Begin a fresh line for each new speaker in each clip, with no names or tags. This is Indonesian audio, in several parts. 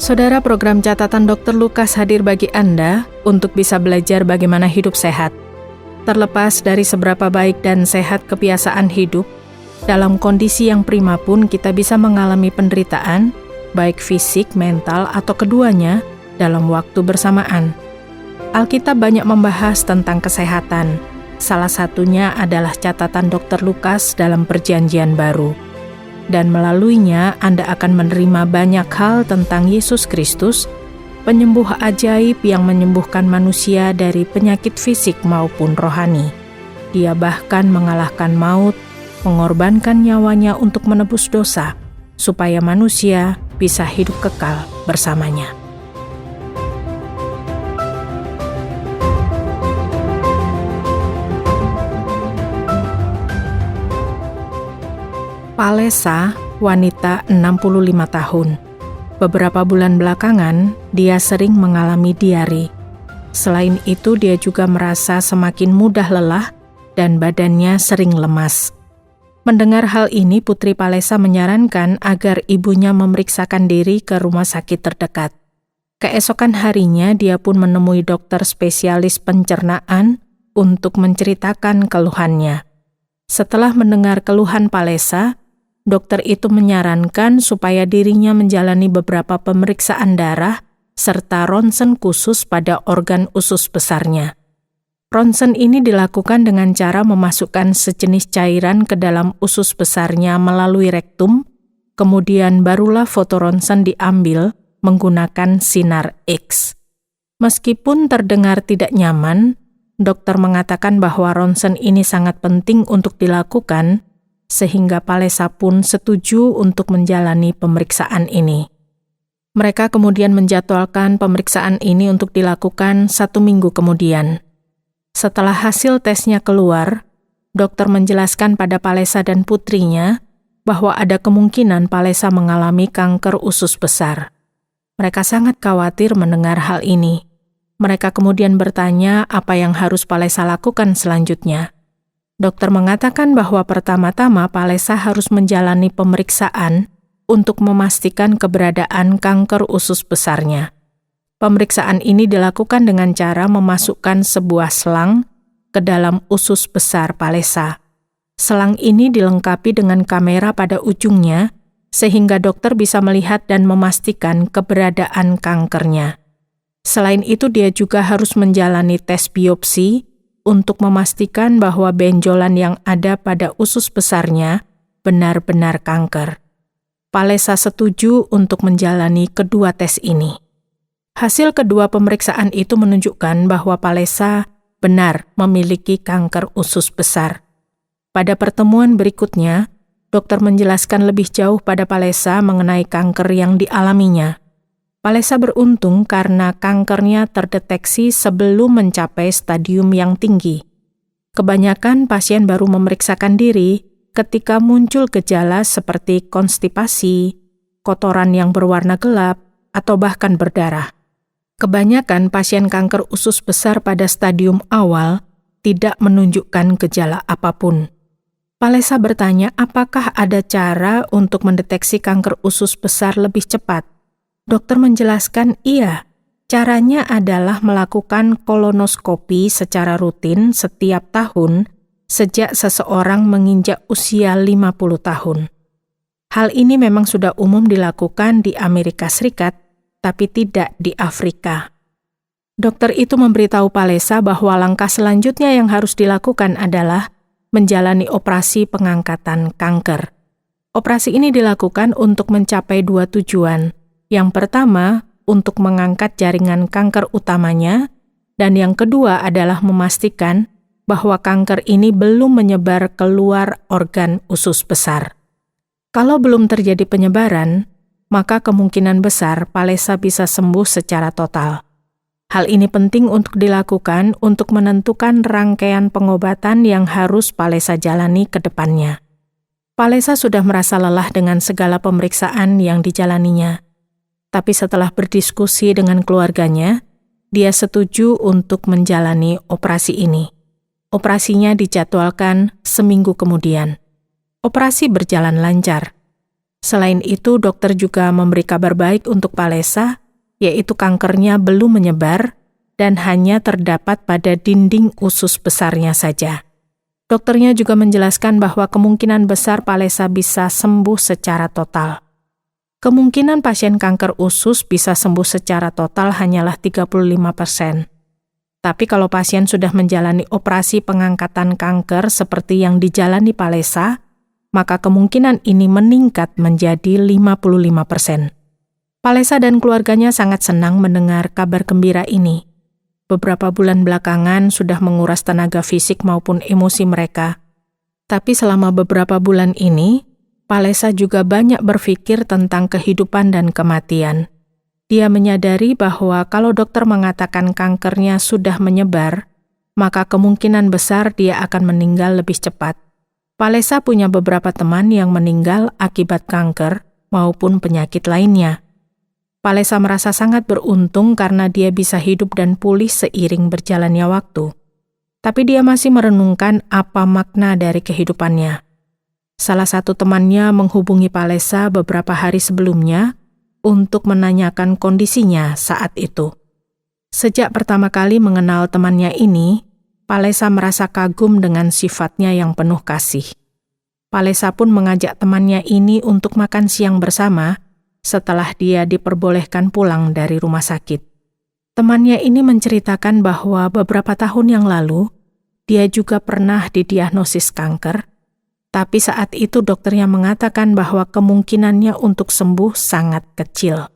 Saudara, program catatan Dr. Lukas hadir bagi Anda untuk bisa belajar bagaimana hidup sehat. Terlepas dari seberapa baik dan sehat kebiasaan hidup, dalam kondisi yang prima pun kita bisa mengalami penderitaan, baik fisik, mental, atau keduanya dalam waktu bersamaan. Alkitab banyak membahas tentang kesehatan. Salah satunya adalah catatan Dr. Lukas dalam Perjanjian Baru. Dan melaluinya Anda akan menerima banyak hal tentang Yesus Kristus, penyembuh ajaib yang menyembuhkan manusia dari penyakit fisik maupun rohani. Dia bahkan mengalahkan maut, mengorbankan nyawanya untuk menebus dosa, supaya manusia bisa hidup kekal bersamanya. Palesa, wanita 65 tahun. Beberapa bulan belakangan, dia sering mengalami diare. Selain itu, dia juga merasa semakin mudah lelah dan badannya sering lemas. Mendengar hal ini, Putri Palesa menyarankan agar ibunya memeriksakan diri ke rumah sakit terdekat. Keesokan harinya, dia pun menemui dokter spesialis pencernaan untuk menceritakan keluhannya. Setelah mendengar keluhan Palesa, dokter itu menyarankan supaya dirinya menjalani beberapa pemeriksaan darah serta ronsen khusus pada organ usus besarnya. Ronsen ini dilakukan dengan cara memasukkan sejenis cairan ke dalam usus besarnya melalui rektum, kemudian barulah foto ronsen diambil menggunakan sinar X. Meskipun terdengar tidak nyaman, dokter mengatakan bahwa ronsen ini sangat penting untuk dilakukan, sehingga Palesa pun setuju untuk menjalani pemeriksaan ini. Mereka kemudian menjadwalkan pemeriksaan ini untuk dilakukan 1 minggu kemudian. Setelah hasil tesnya keluar, dokter menjelaskan pada Palesa dan putrinya bahwa ada kemungkinan Palesa mengalami kanker usus besar. Mereka sangat khawatir mendengar hal ini. Mereka kemudian bertanya apa yang harus Palesa lakukan selanjutnya. Dokter mengatakan bahwa pertama-tama Palesa harus menjalani pemeriksaan untuk memastikan keberadaan kanker usus besarnya. Pemeriksaan ini dilakukan dengan cara memasukkan sebuah selang ke dalam usus besar Palesa. Selang ini dilengkapi dengan kamera pada ujungnya, sehingga dokter bisa melihat dan memastikan keberadaan kankernya. Selain itu, dia juga harus menjalani tes biopsi untuk memastikan bahwa benjolan yang ada pada usus besarnya benar-benar kanker. Palesa setuju untuk menjalani kedua tes ini. Hasil kedua pemeriksaan itu menunjukkan bahwa Palesa benar memiliki kanker usus besar. Pada pertemuan berikutnya, dokter menjelaskan lebih jauh pada Palesa mengenai kanker yang dialaminya. Palesa beruntung karena kankernya terdeteksi sebelum mencapai stadium yang tinggi. Kebanyakan pasien baru memeriksakan diri ketika muncul gejala seperti konstipasi, kotoran yang berwarna gelap, atau bahkan berdarah. Kebanyakan pasien kanker usus besar pada stadium awal tidak menunjukkan gejala apapun. Palesa bertanya apakah ada cara untuk mendeteksi kanker usus besar lebih cepat. Dokter menjelaskan iya, caranya adalah melakukan kolonoskopi secara rutin setiap tahun sejak seseorang menginjak usia 50 tahun. Hal ini memang sudah umum dilakukan di Amerika Serikat, tapi tidak di Afrika. Dokter itu memberitahu Palesa bahwa langkah selanjutnya yang harus dilakukan adalah menjalani operasi pengangkatan kanker. Operasi ini dilakukan untuk mencapai 2 tujuan. Yang pertama, untuk mengangkat jaringan kanker utamanya, dan yang kedua adalah memastikan bahwa kanker ini belum menyebar keluar organ usus besar. Kalau belum terjadi penyebaran, maka kemungkinan besar Palesa bisa sembuh secara total. Hal ini penting untuk dilakukan untuk menentukan rangkaian pengobatan yang harus Palesa jalani ke depannya. Palesa sudah merasa lelah dengan segala pemeriksaan yang dijalaninya. Tapi setelah berdiskusi dengan keluarganya, dia setuju untuk menjalani operasi ini. Operasinya dijadwalkan 1 minggu kemudian. Operasi berjalan lancar. Selain itu, dokter juga memberi kabar baik untuk Palesa, yaitu kankernya belum menyebar dan hanya terdapat pada dinding usus besarnya saja. Dokternya juga menjelaskan bahwa kemungkinan besar Palesa bisa sembuh secara total. Kemungkinan pasien kanker usus bisa sembuh secara total hanyalah 35%. Tapi kalau pasien sudah menjalani operasi pengangkatan kanker seperti yang dijalani Palesa, maka kemungkinan ini meningkat menjadi 55%. Palesa dan keluarganya sangat senang mendengar kabar gembira ini. Beberapa bulan belakangan sudah menguras tenaga fisik maupun emosi mereka. Tapi selama beberapa bulan ini, Palesa juga banyak berpikir tentang kehidupan dan kematian. Dia menyadari bahwa kalau dokter mengatakan kankernya sudah menyebar, maka kemungkinan besar dia akan meninggal lebih cepat. Palesa punya beberapa teman yang meninggal akibat kanker maupun penyakit lainnya. Palesa merasa sangat beruntung karena dia bisa hidup dan pulih seiring berjalannya waktu. Tapi dia masih merenungkan apa makna dari kehidupannya. Salah satu temannya menghubungi Palesa beberapa hari sebelumnya untuk menanyakan kondisinya saat itu. Sejak pertama kali mengenal temannya ini, Palesa merasa kagum dengan sifatnya yang penuh kasih. Palesa pun mengajak temannya ini untuk makan siang bersama setelah dia diperbolehkan pulang dari rumah sakit. Temannya ini menceritakan bahwa beberapa tahun yang lalu, dia juga pernah didiagnosis kanker, tapi saat itu dokternya mengatakan bahwa kemungkinannya untuk sembuh sangat kecil.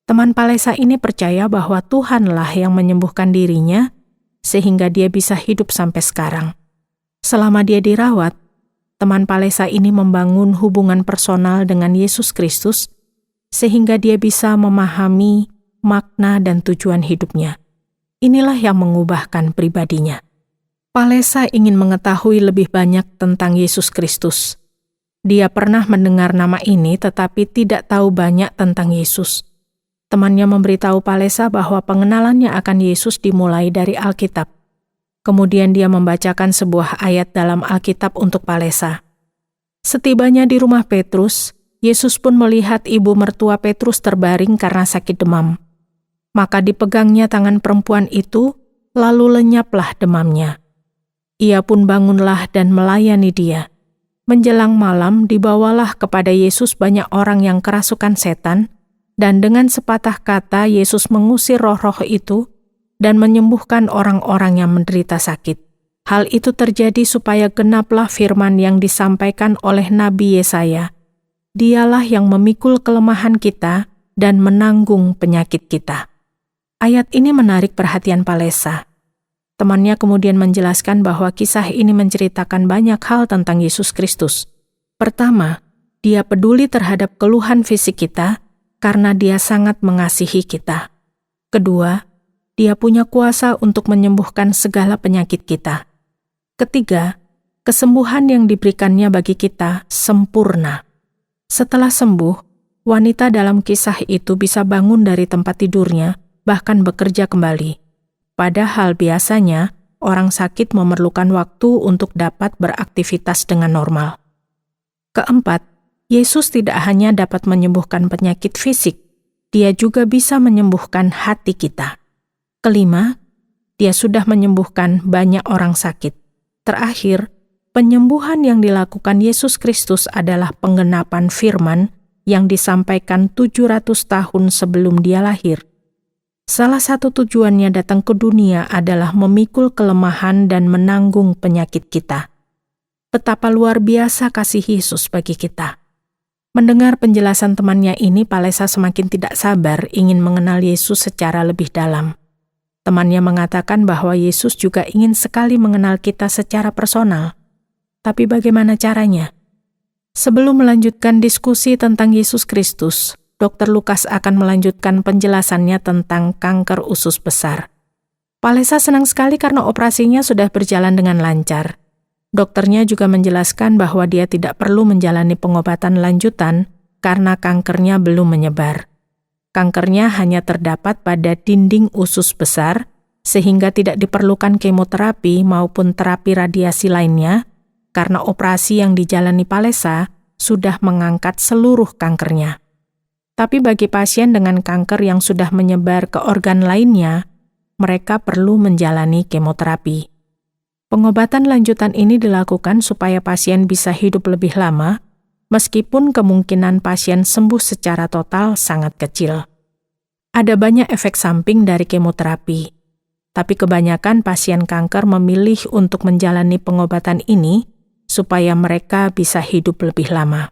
Teman Palesa ini percaya bahwa Tuhanlah yang menyembuhkan dirinya, sehingga dia bisa hidup sampai sekarang. Selama dia dirawat, teman Palesa ini membangun hubungan personal dengan Yesus Kristus, sehingga dia bisa memahami makna dan tujuan hidupnya. Inilah yang mengubahkan pribadinya. Palesa ingin mengetahui lebih banyak tentang Yesus Kristus. Dia pernah mendengar nama ini tetapi tidak tahu banyak tentang Yesus. Temannya memberitahu Palesa bahwa pengenalannya akan Yesus dimulai dari Alkitab. Kemudian dia membacakan sebuah ayat dalam Alkitab untuk Palesa. Setibanya di rumah Petrus, Yesus pun melihat ibu mertua Petrus terbaring karena sakit demam. Maka dipegangnya tangan perempuan itu, lalu lenyaplah demamnya. Ia pun bangunlah dan melayani dia. Menjelang malam dibawalah kepada Yesus banyak orang yang kerasukan setan, dan dengan sepatah kata Yesus mengusir roh-roh itu dan menyembuhkan orang-orang yang menderita sakit. Hal itu terjadi supaya genaplah firman yang disampaikan oleh Nabi Yesaya. Dialah yang memikul kelemahan kita dan menanggung penyakit kita. Ayat ini menarik perhatian Palesa. Temannya kemudian menjelaskan bahwa kisah ini menceritakan banyak hal tentang Yesus Kristus. Pertama, dia peduli terhadap keluhan fisik kita karena dia sangat mengasihi kita. Kedua, dia punya kuasa untuk menyembuhkan segala penyakit kita. Ketiga, kesembuhan yang diberikannya bagi kita sempurna. Setelah sembuh, wanita dalam kisah itu bisa bangun dari tempat tidurnya, bahkan bekerja kembali. Padahal biasanya, orang sakit memerlukan waktu untuk dapat beraktivitas dengan normal. Keempat, Yesus tidak hanya dapat menyembuhkan penyakit fisik, dia juga bisa menyembuhkan hati kita. Kelima, dia sudah menyembuhkan banyak orang sakit. Terakhir, penyembuhan yang dilakukan Yesus Kristus adalah penggenapan firman yang disampaikan 700 tahun sebelum dia lahir. Salah satu tujuannya datang ke dunia adalah memikul kelemahan dan menanggung penyakit kita. Betapa luar biasa kasih Yesus bagi kita. Mendengar penjelasan temannya ini, Palesa semakin tidak sabar ingin mengenal Yesus secara lebih dalam. Temannya mengatakan bahwa Yesus juga ingin sekali mengenal kita secara personal. Tapi bagaimana caranya? Sebelum melanjutkan diskusi tentang Yesus Kristus, Dr. Lukas akan melanjutkan penjelasannya tentang kanker usus besar. Palesa senang sekali karena operasinya sudah berjalan dengan lancar. Dokternya juga menjelaskan bahwa dia tidak perlu menjalani pengobatan lanjutan karena kankernya belum menyebar. Kankernya hanya terdapat pada dinding usus besar, sehingga tidak diperlukan kemoterapi maupun terapi radiasi lainnya, karena operasi yang dijalani Palesa sudah mengangkat seluruh kankernya. Tapi bagi pasien dengan kanker yang sudah menyebar ke organ lainnya, mereka perlu menjalani kemoterapi. Pengobatan lanjutan ini dilakukan supaya pasien bisa hidup lebih lama, meskipun kemungkinan pasien sembuh secara total sangat kecil. Ada banyak efek samping dari kemoterapi, tapi kebanyakan pasien kanker memilih untuk menjalani pengobatan ini supaya mereka bisa hidup lebih lama.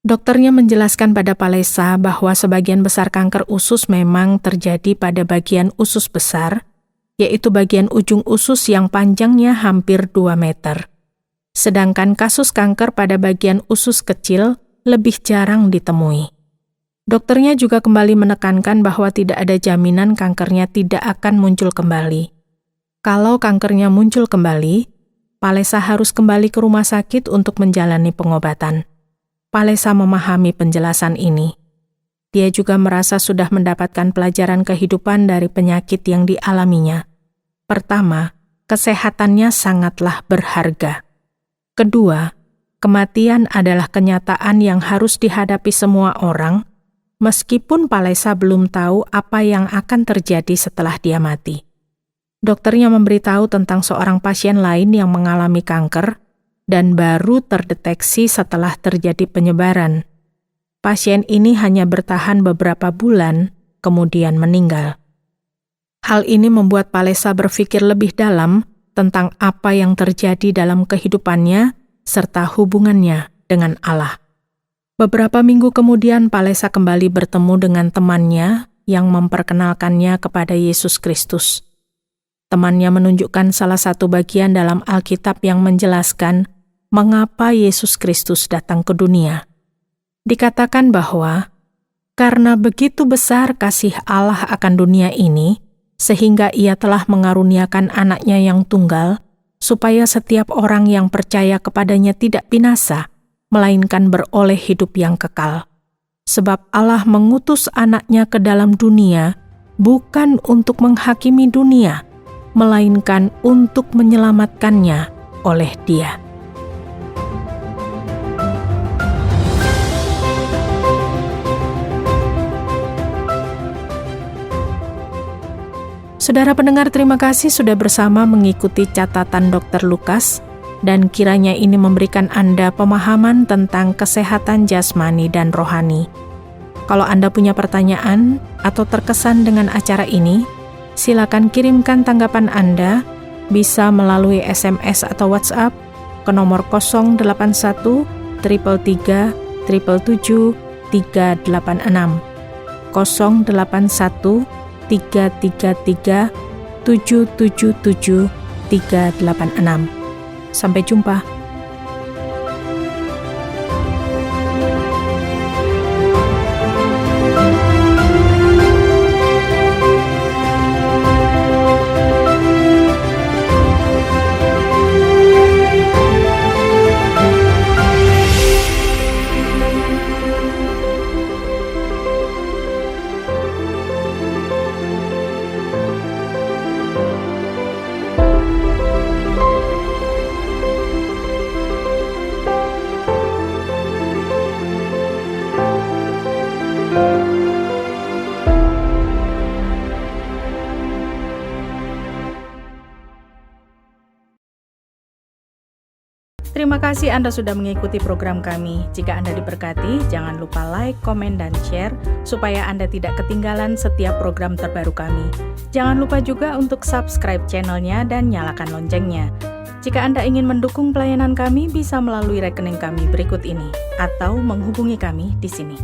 Dokternya menjelaskan pada Palesa bahwa sebagian besar kanker usus memang terjadi pada bagian usus besar, yaitu bagian ujung usus yang panjangnya hampir 2 meter. Sedangkan kasus kanker pada bagian usus kecil lebih jarang ditemui. Dokternya juga kembali menekankan bahwa tidak ada jaminan kankernya tidak akan muncul kembali. Kalau kankernya muncul kembali, Palesa harus kembali ke rumah sakit untuk menjalani pengobatan. Palesa memahami penjelasan ini. Dia juga merasa sudah mendapatkan pelajaran kehidupan dari penyakit yang dialaminya. Pertama, kesehatannya sangatlah berharga. Kedua, kematian adalah kenyataan yang harus dihadapi semua orang, meskipun Palesa belum tahu apa yang akan terjadi setelah dia mati. Dokternya memberitahu tentang seorang pasien lain yang mengalami kanker dan baru terdeteksi setelah terjadi penyebaran. Pasien ini hanya bertahan beberapa bulan, kemudian meninggal. Hal ini membuat Palesa berpikir lebih dalam tentang apa yang terjadi dalam kehidupannya serta hubungannya dengan Allah. Beberapa minggu kemudian Palesa kembali bertemu dengan temannya yang memperkenalkannya kepada Yesus Kristus. Temannya menunjukkan salah satu bagian dalam Alkitab yang menjelaskan mengapa Yesus Kristus datang ke dunia. Dikatakan bahwa, karena begitu besar kasih Allah akan dunia ini, sehingga Ia telah mengaruniakan anaknya yang tunggal, supaya setiap orang yang percaya kepadanya tidak binasa, melainkan beroleh hidup yang kekal. Sebab Allah mengutus anaknya ke dalam dunia, bukan untuk menghakimi dunia, melainkan untuk menyelamatkannya oleh Dia. Saudara pendengar, terima kasih sudah bersama mengikuti catatan Dr. Lukas, dan kiranya ini memberikan Anda pemahaman tentang kesehatan jasmani dan rohani. Kalau Anda punya pertanyaan atau terkesan dengan acara ini, silakan kirimkan tanggapan Anda, bisa melalui SMS atau WhatsApp ke nomor 081 333 777 386 081 333 777 386. Sampai jumpa. Terima kasih Anda sudah mengikuti program kami. Jika Anda diberkati, jangan lupa like, komen, dan share supaya Anda tidak ketinggalan setiap program terbaru kami. Jangan lupa juga untuk subscribe channelnya dan nyalakan loncengnya. Jika Anda ingin mendukung pelayanan kami, bisa melalui rekening kami berikut ini atau menghubungi kami di sini.